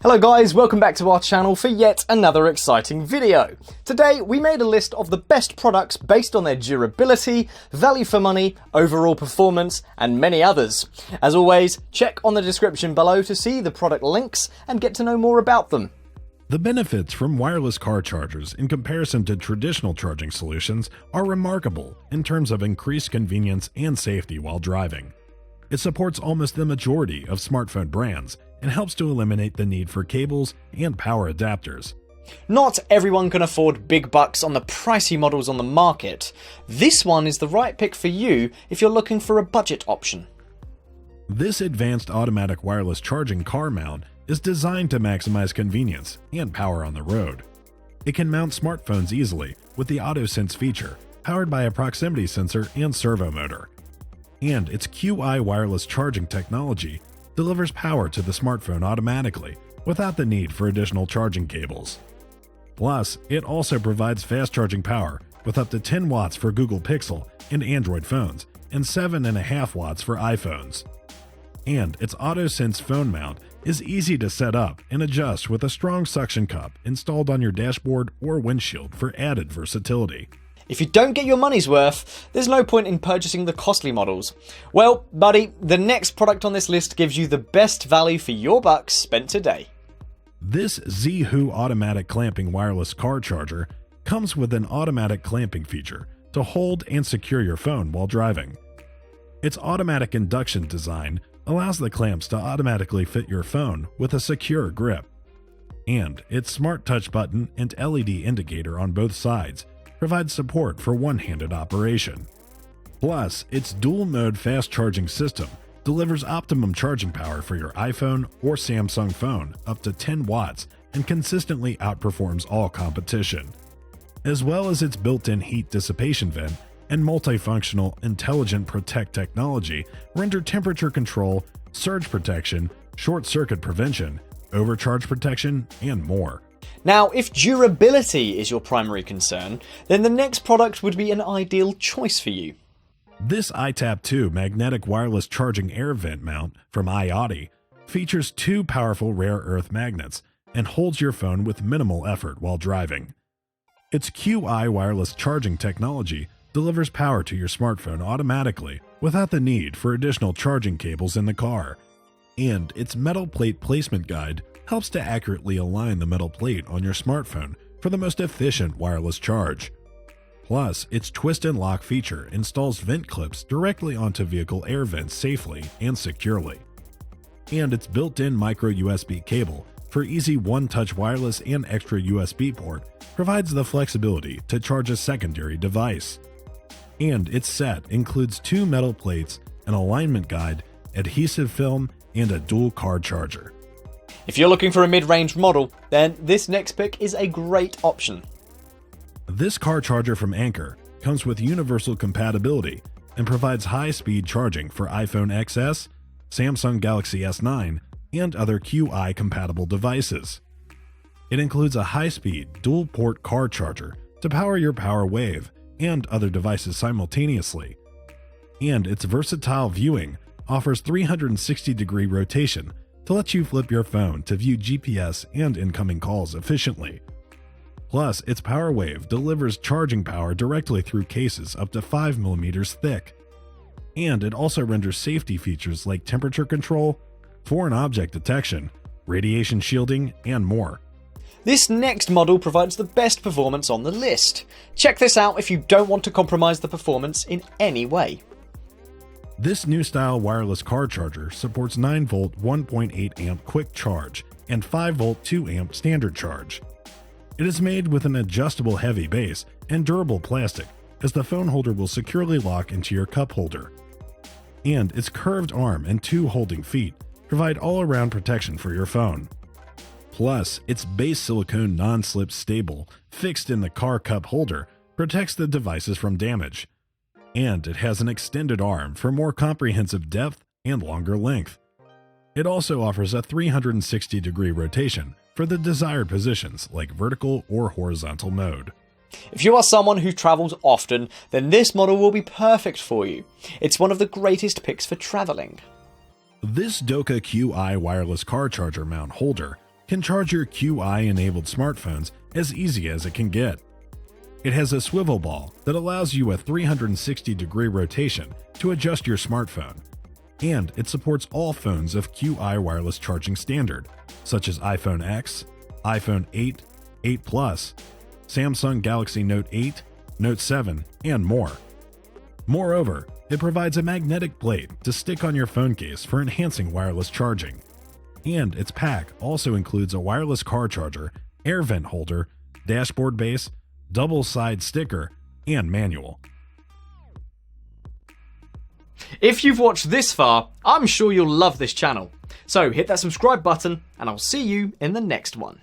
Hello guys, welcome back to our channel for yet another exciting video. Today we made a list of the best products based on their durability, value for money, overall performance and many others. As always, check on the description below to see the product links and get to know more about them. The benefits from wireless car chargers in comparison to traditional charging solutions are remarkable in terms of increased convenience and safety while driving. It supports almost the majority of smartphone brands and helps to eliminate the need for cables and power adapters. Not everyone can afford big bucks on the pricey models on the market. This one is the right pick for you if you're looking for a budget option. This advanced automatic wireless charging car mount is designed to maximize convenience and power on the road. It can mount smartphones easily with the AutoSense feature, powered by a proximity sensor and servo motor. And its QI wireless charging technology delivers power to the smartphone automatically without the need for additional charging cables. Plus, it also provides fast charging power with up to 10 watts for Google Pixel and Android phones and 7.5 watts for iPhones. And its AutoSense phone mount is easy to set up and adjust with a strong suction cup installed on your dashboard or windshield for added versatility. If you don't get your money's worth, there's no point in purchasing the costly models. Well, buddy, the next product on this list gives you the best value for your bucks spent today. This Zhou automatic clamping wireless car charger comes with an automatic clamping feature to hold and secure your phone while driving. Its automatic induction design allows the clamps to automatically fit your phone with a secure grip. And its smart touch button and LED indicator on both sides provides support for one-handed operation. Plus, its dual-mode fast charging system delivers optimum charging power for your iPhone or Samsung phone up to 10 watts and consistently outperforms all competition. As well as its built-in heat dissipation vent and multifunctional Intelligent Protect technology render temperature control, surge protection, short-circuit prevention, overcharge protection, and more. Now, if durability is your primary concern, then the next product would be an ideal choice for you. This iTap2 magnetic wireless charging air vent mount from iAudi features two powerful rare earth magnets and holds your phone with minimal effort while driving. Its QI wireless charging technology delivers power to your smartphone automatically without the need for additional charging cables in the car. And its metal plate placement guide helps to accurately align the metal plate on your smartphone for the most efficient wireless charge. Plus, its twist and lock feature installs vent clips directly onto vehicle air vents safely and securely. And its built-in micro USB cable for easy one-touch wireless and extra USB port provides the flexibility to charge a secondary device. And its set includes two metal plates, an alignment guide, adhesive film, and a dual car charger. If you're looking for a mid-range model, then this next pick is a great option. This car charger from Anker comes with universal compatibility and provides high-speed charging for iPhone XS, Samsung Galaxy S9, and other QI-compatible devices. It includes a high-speed dual-port car charger to power your Power Wave and other devices simultaneously. And its versatile viewing offers 360-degree rotation to let you flip your phone to view GPS and incoming calls efficiently. Plus, its Power Wave delivers charging power directly through cases up to 5 mm thick. And it also renders safety features like temperature control, foreign object detection, radiation shielding, and more. This next model provides the best performance on the list. Check this out if you don't want to compromise the performance in any way. This new style wireless car charger supports 9V 1.8 amp quick charge and 5V 2 amp standard charge. It is made with an adjustable heavy base and durable plastic, as the phone holder will securely lock into your cup holder. And its curved arm and two holding feet provide all-around protection for your phone. Plus, its base silicone non-slip stable fixed in the car cup holder protects the devices from damage. And it has an extended arm for more comprehensive depth and longer length. It also offers a 360-degree rotation for the desired positions like vertical or horizontal mode. If you are someone who travels often, then this model will be perfect for you. It's one of the greatest picks for traveling. This Doka QI wireless car charger mount holder can charge your QI-enabled smartphones as easy as it can get. It has a swivel ball that allows you a 360-degree rotation to adjust your smartphone, and it supports all phones of QI wireless charging standard, such as iPhone X, iPhone 8, 8 Plus, Samsung Galaxy Note 8, Note 7, and more. Moreover, it provides a magnetic plate to stick on your phone case for enhancing wireless charging. And its pack also includes a wireless car charger, air vent holder, dashboard base, double-side sticker, and manual. If you've watched this far, I'm sure you'll love this channel. So hit that subscribe button and I'll see you in the next one.